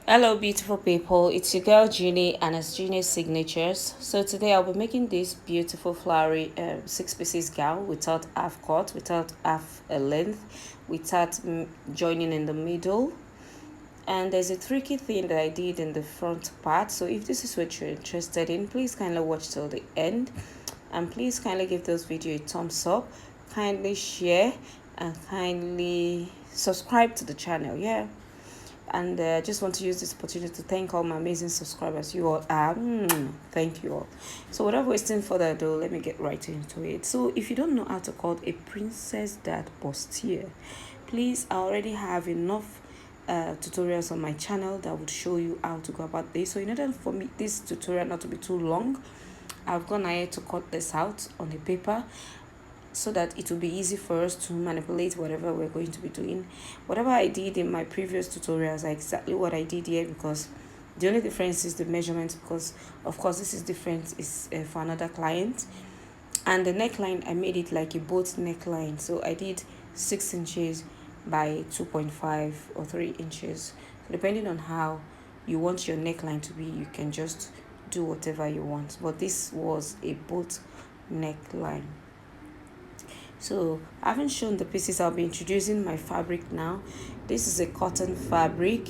Hello beautiful people, it's your girl Jeannie and it's Jeannie's Signatures. So today I'll be making this beautiful flowery six pieces gown without half cut, without half a length, without joining in the middle. And there's a tricky thing that I did in the front part. So if this is what you're interested in, please kindly watch till the end. And please kindly give this video a thumbs up, kindly share and kindly subscribe to the channel. Yeah, and I just want to use this opportunity to thank all my amazing subscribers. You all are. Thank you all. So without wasting further ado, let me get right into it. So if you don't know how to cut a princess dart bustier, please, I already have enough tutorials on my channel that would show you how to go about this. So in order for me this tutorial not to be too long, I've gone ahead to cut this out on the paper so that it will be easy for us to manipulate whatever we're going to be doing. Whatever I did in my previous tutorials are exactly what I did here, because the only difference is the measurement, because of course this is different is for another client. And the neckline, I made it like a boat neckline, so I did 6 inches by 2.5 or 3 inches. So depending on how you want your neckline to be, you can just do whatever you want, but this was a boat neckline. So I haven't shown the pieces. I'll be introducing my fabric now. This is a cotton fabric.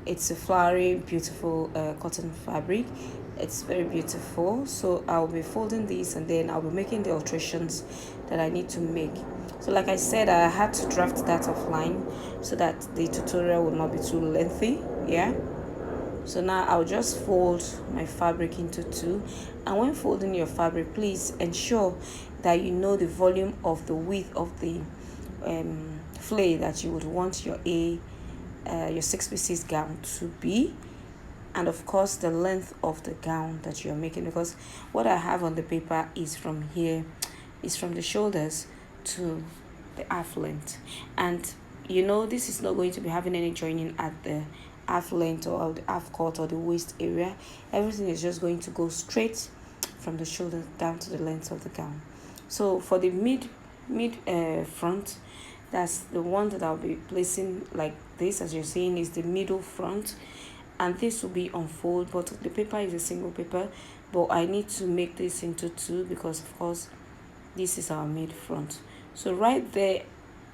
It's a flowery beautiful cotton fabric. It's very beautiful. So I'll be folding this and then I'll be making the alterations that I need to make. So like I said, I had to draft that offline so that the tutorial will not be too lengthy. Yeah, so now I'll just fold my fabric into two. And when folding your fabric, please ensure that you know the volume of the width of the flay that you would want your 6 pieces gown to be, and of course the length of the gown that you're making, because what I have on the paper is from here, is from the shoulders to the half length. And you know this is not going to be having any joining at the half length or the half cut or the waist area. Everything is just going to go straight from the shoulder down to the length of the gown. So for the mid front, that's the one that I'll be placing like this. As you're seeing, is the middle front, and this will be on fold, but the paper is a single paper, but I need to make this into two because of course this is our mid front. So right there,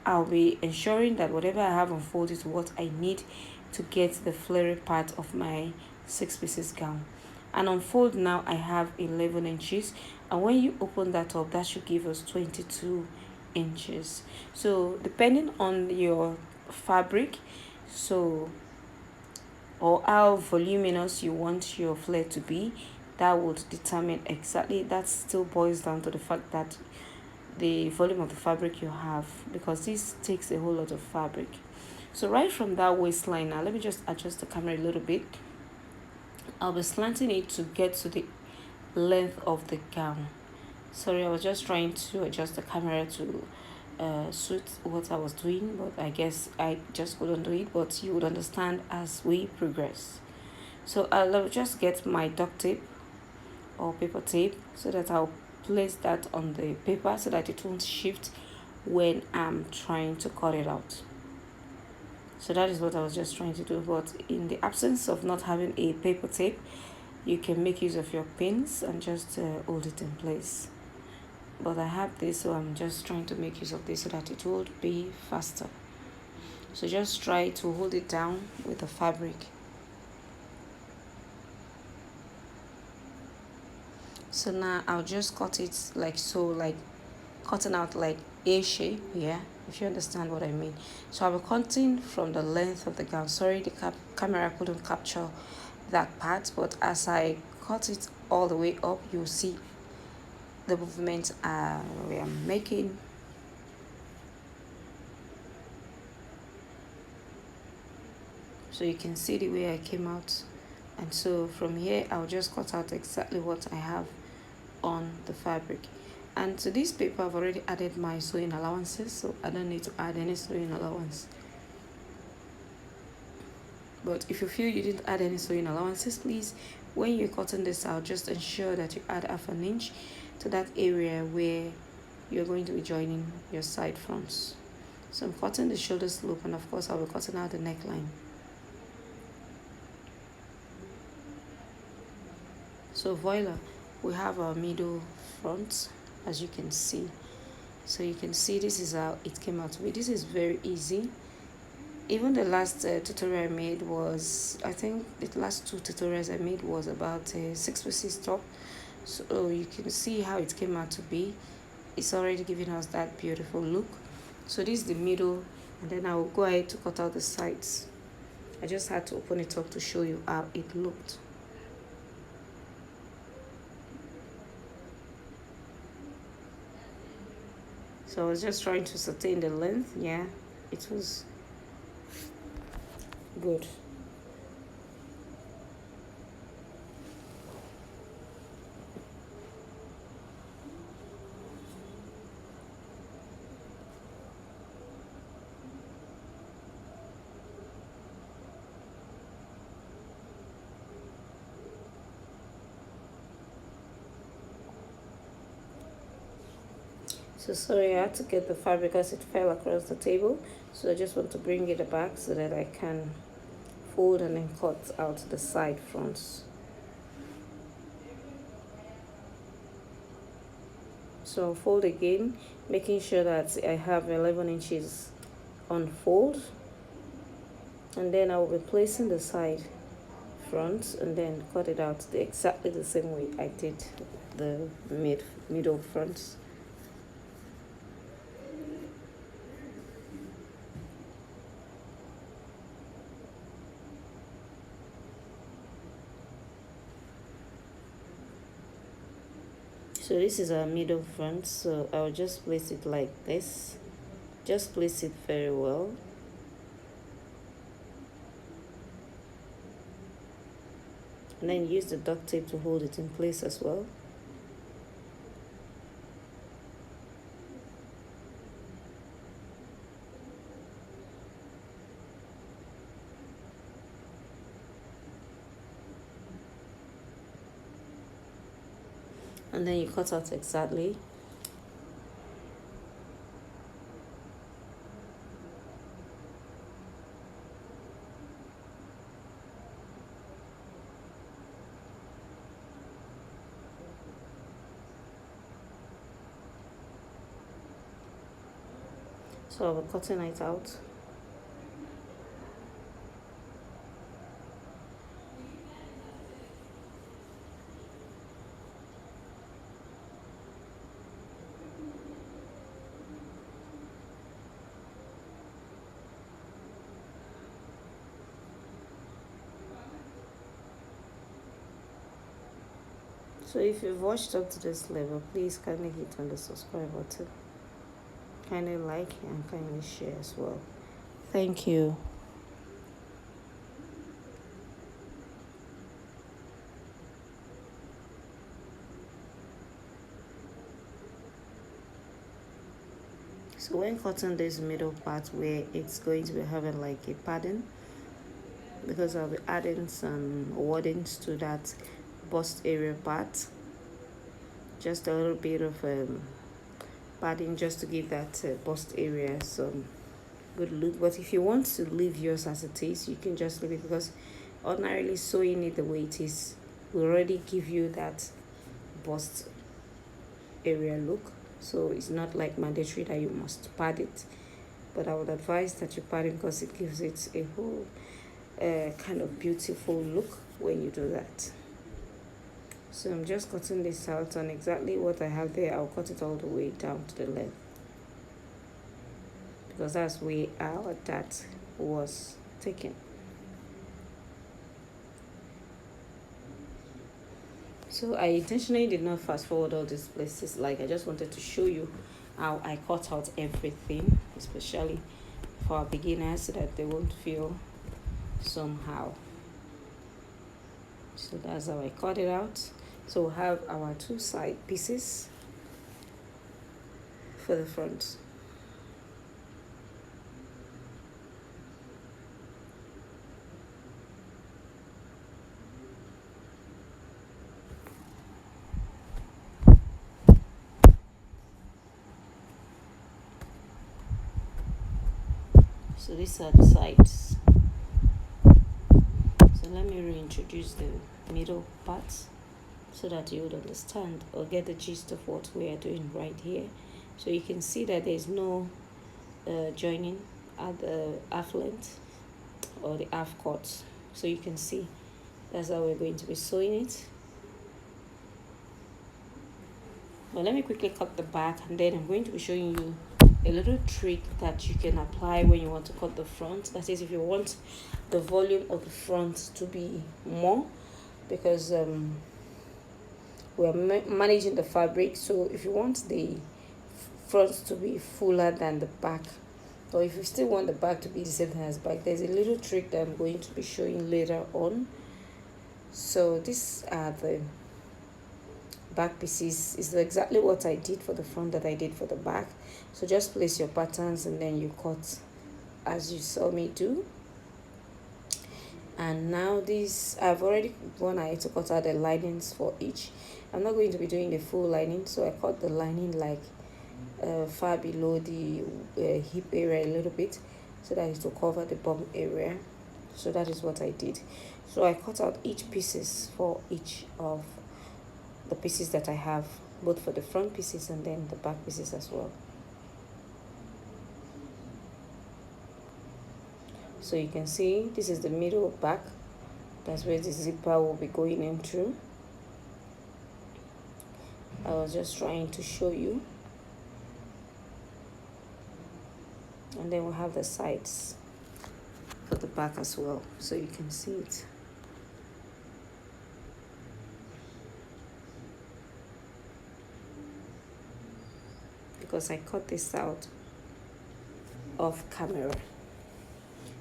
I'll be ensuring that whatever I have on fold is what I need to get the flare part of my 6 pieces gown. And on fold now I have 11 inches, and when you open that up, that should give us 22 inches. So depending on your fabric, so or how voluminous you want your flare to be, that would determine exactly. That still boils down to the fact that the volume of the fabric you have, because this takes a whole lot of fabric. So right from that waistline, now let me just adjust the camera a little bit. I'll be slanting it to get to the length of the gown. Sorry, I was just trying to adjust the camera to suit what I was doing, but I guess I just couldn't do it, but you would understand as we progress. So I'll just get my duct tape or paper tape so that I'll place that on the paper so that it won't shift when I'm trying to cut it out. So that is what I was just trying to do, but in the absence of not having a paper tape, you can make use of your pins and just hold it in place. But I have this, so I'm just trying to make use of this so that it would be faster. So just try to hold it down with the fabric. So now I'll just cut it like so, like cutting out like a shape. Yeah, if you understand what I mean. So I'll be cutting from the length of the gown. Sorry, the camera couldn't capture that part, but as I cut it all the way up, you'll see the movement we are making. So you can see the way I came out, and so from here I'll just cut out exactly what I have on the fabric. And to this paper I've already added my sewing allowances, so I don't need to add any sewing allowance. But if you feel you didn't add any sewing allowances, please, when you're cutting this out, just ensure that you add half an inch to that area where you're going to be joining your side fronts. So I'm cutting the shoulder slope, and of course I'll be cutting out the neckline. So voila, we have our middle front, as you can see. So you can see this is how it came out to be. This is very easy. Even the last tutorial I made was, I think the last two tutorials I made was about a 6 pieces top. So you can see how it came out to be. It's already giving us that beautiful look. So this is the middle, and then I will go ahead to cut out the sides. I just had to open it up to show you how it looked. So I was just trying to sustain the length. Yeah, it was good. So sorry, I had to get the fabric because it fell across the table. So I just want to bring it back so that I can fold and then cut out the side fronts. So I'll fold again, making sure that I have 11 inches on fold, and then I will be placing the side front and then cut it out exactly the same way I did the middle fronts. So this is our middle front, so I'll just place it like this. Just place it very well. And then use the duct tape to hold it in place as well. And then you cut out exactly. So I'll be cutting it out. So if you've watched up to this level, please kindly hit on the subscribe button. Kindly like and kindly share as well. Thank you. So when cutting this middle part where it's going to be having like a padding, because I'll be adding some wordings to that bust area part, just a little bit of padding just to give that bust area some good look. But if you want to leave yours as it is, you can just leave it, because ordinarily sewing it the way it is will already give you that bust area look. So it's not like mandatory that you must pad it, but I would advise that you pad it because it gives it a whole kind of beautiful look when you do that. So I'm just cutting this out, and exactly what I have there, I'll cut it all the way down to the length, because that's where our that was taken. So I intentionally did not fast forward all these places, like I just wanted to show you how I cut out everything, especially for our beginners, so that they won't feel somehow. So that's how I cut it out. So we'll have our two side pieces for the front. So these are the sides. So let me reintroduce the middle parts. so that you would understand or get the gist of what we are doing right here. So you can see that there's no joining at the half length or the half cut. So you can see that's how we're going to be sewing it. Well, let me quickly cut the back, and then I'm going to be showing you a little trick that you can apply when you want to cut the front. That is, if you want the volume of the front to be more, because we're managing the fabric. So if you want the front to be fuller than the back, or if you still want the back to be the same as back, there's a little trick that I'm going to be showing later on. So these are the back pieces. Is exactly what I did for the front that I did for the back. So just place your patterns and then you cut as you saw me do. And now this, I've already gone ahead to cut out the linings for each. I'm not going to be doing the full lining, so I cut the lining like far below the hip area a little bit, so that it will cover the bum area. So that is what I did. So I cut out each pieces for each of the pieces that I have, both for the front pieces and then the back pieces as well. So you can see this is the middle back. That's where the zipper will be going in through. I was just trying to show you. And then we'll have the sides for the back as well, so you can see it. Because I cut this out off camera.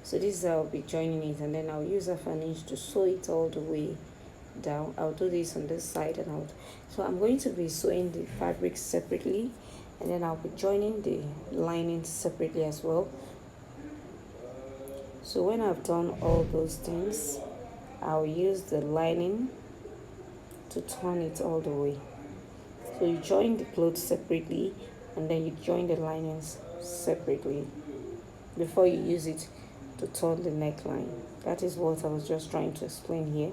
So this is how I'll be joining it, and then I'll use a inch to sew it all the way down. I'll do this on this side and out. So I'm going to be sewing the fabric separately, and then I'll be joining the lining separately as well. So when I've done all those things, I'll use the lining to turn it all the way. So you join the clothes separately, and then you join the linings separately before you use it to turn the neckline. That is what I was just trying to explain here.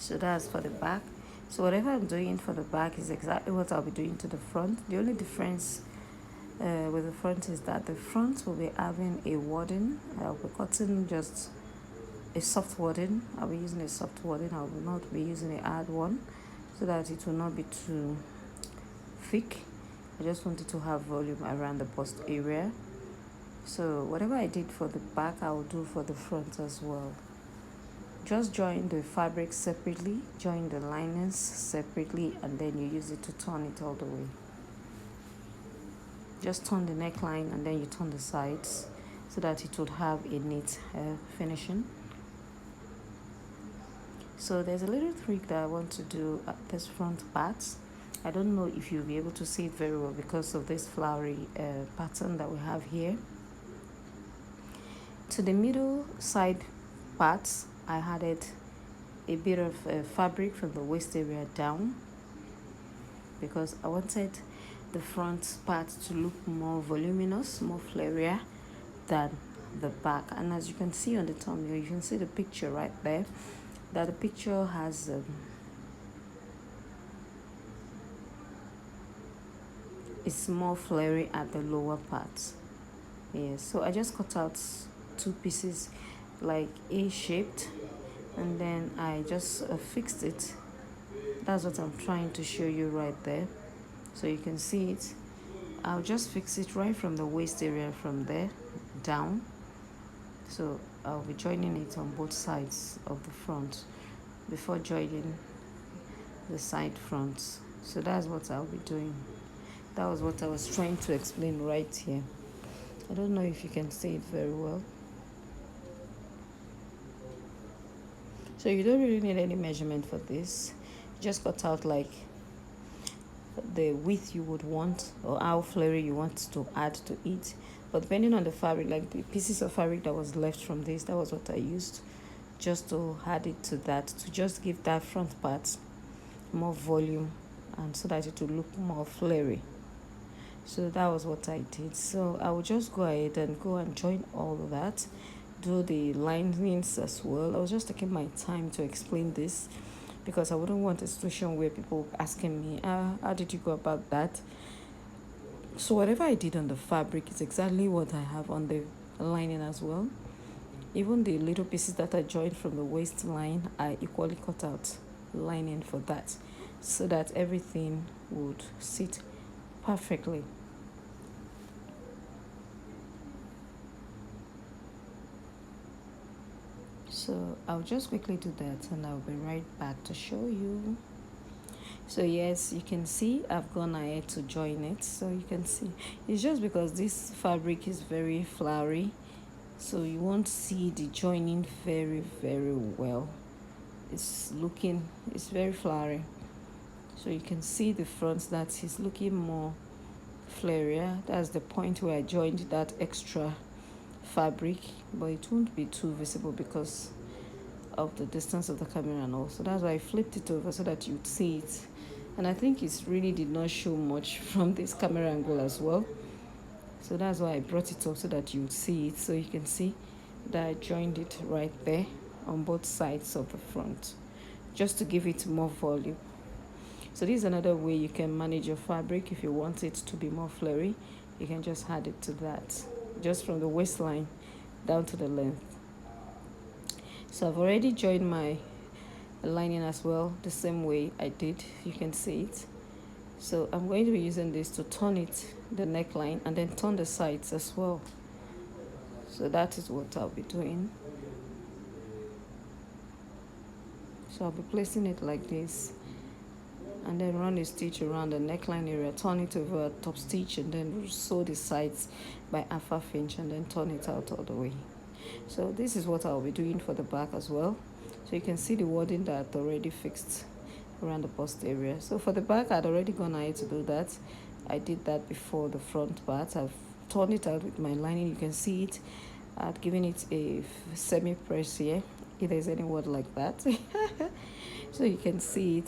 So that's for the back. So whatever I'm doing for the back is exactly what I'll be doing to the front. The only difference with the front is that the front will be having a wadding. I'll be cutting just a soft wadding. I'll be using a soft wadding. I will not be using a hard one, so that it will not be too thick. I just wanted to have volume around the bust area. So whatever I did for the back, I will do for the front as well. Just join the fabric separately, join the linings separately, and then you use it to turn it all the way. Just turn the neckline and then you turn the sides so that it would have a neat finishing. So there's a little trick that I want to do at this front part. I don't know if you'll be able to see it very well because of this flowery pattern that we have here. To the middle side parts, I added a bit of fabric from the waist area down, because I wanted the front part to look more voluminous, more flarier than the back. And as you can see on the thumbnail, you can see the picture right there, that the picture has it's more flary at the lower part. Yes, so I just cut out two pieces like A-shaped, and then I just fixed it. That's what I'm trying to show you right there, so you can see it. I'll just fix it right from the waist area from there down. So I'll be joining it on both sides of the front before joining the side fronts. So that's what I'll be doing. That was what I was trying to explain right here. I don't know if you can see it very well. So you don't really need any measurement for this. Just cut out like the width you would want or how flary you want to add to it. But depending on the fabric, like the pieces of fabric that was left from this, that was what I used just to add it to that, to just give that front part more volume and so that it will look more flary. So that was what I did. So I will just go ahead and go and join all of that, do the linings as well. I was just taking my time to explain this because I wouldn't want a situation where people asking me, how did you go about that? So whatever I did on the fabric is exactly what I have on the lining as well. Even the little pieces that I joined from the waistline, I equally cut out lining for that so that everything would sit perfectly. So I'll just quickly do that and I'll be right back to show you. So yes, you can see I've gone ahead to join it. So you can see it's just because this fabric is very flowery, so you won't see the joining very well. It's very flowery, so you can see the front that is looking more flarier. That's the point where I joined that extra fabric, but it won't be too visible because of the distance of the camera and all. So that's why I flipped it over so that you'd see it. And I think it really did not show much from this camera angle as well. So that's why I brought it up so that you'd see it. So you can see that I joined it right there on both sides of the front, just to give it more volume. So this is another way you can manage your fabric. If you want it to be more flary, you can just add it to that, just from the waistline down to the length. So I've already joined my lining as well, the same way I did. You can see it. So I'm going to be using this to turn it, the neckline, and then turn the sides as well. So that is what I'll be doing. So I'll be placing it like this, and then run a stitch around the neckline area, turn it over a top stitch, and then sew the sides by half inch, and then turn it out all the way. So this is what I'll be doing for the back as well. So you can see the wording that I'd already fixed around the bust area. So for the back, I'd already gone ahead to do that. I did that before the front part. I've torn it out with my lining. You can see it. I'd given it a semi press here, if there's any word like that. So you can see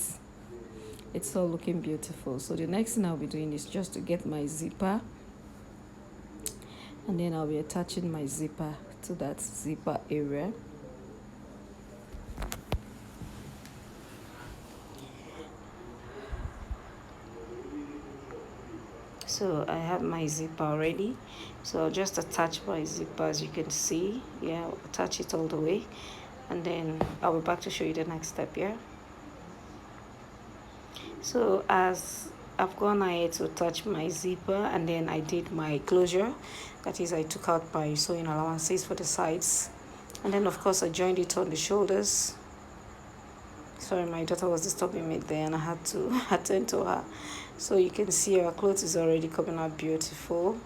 it's all looking beautiful. So the next thing I'll be doing is just to get my zipper, and then I'll be attaching my zipper to that zipper area. So I have my zipper already, so I'll just attach my zipper. As you can see, yeah, I'll attach it all the way, and then I'll be back to show you the next step. Yeah, so as I've gone ahead to attach my zipper, and then I did my closure, that is, I took out my sewing allowances for the sides, and then of course I joined it on the shoulders. Sorry, my daughter was disturbing me there and I had to attend to her. So you can see our clothes is already coming out beautiful.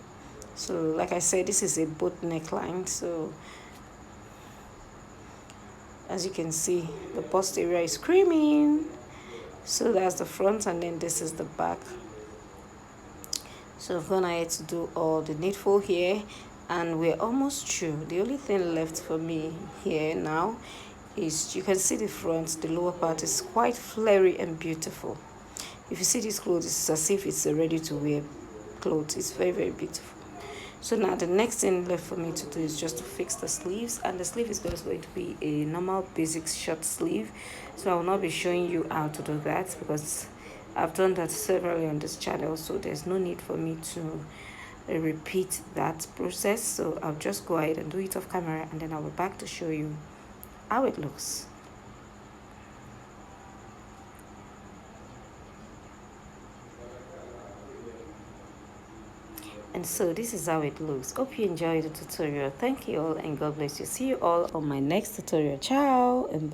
So like I said, this is a boat neckline. So as you can see, the bust area is screaming. So that's the front, and then this is the back. So I've gone ahead to do all the needful here, and we're almost through. The only thing left for me here now is, you can see the front, the lower part is quite flary and beautiful. If you see this clothes, it's as if it's a ready to wear clothes. It's very beautiful. So now the next thing left for me to do is just to fix the sleeves, and the sleeve is just going to be a normal basic short sleeve. So I will not be showing you how to do that because I've done that severally on this channel, so there's no need for me to repeat that process. So I'll just go ahead and do it off camera, and then I'll be back to show you how it looks. And so this is how it looks. Hope you enjoyed the tutorial. Thank you all, and God bless you. See you all on my next tutorial. Ciao and bye.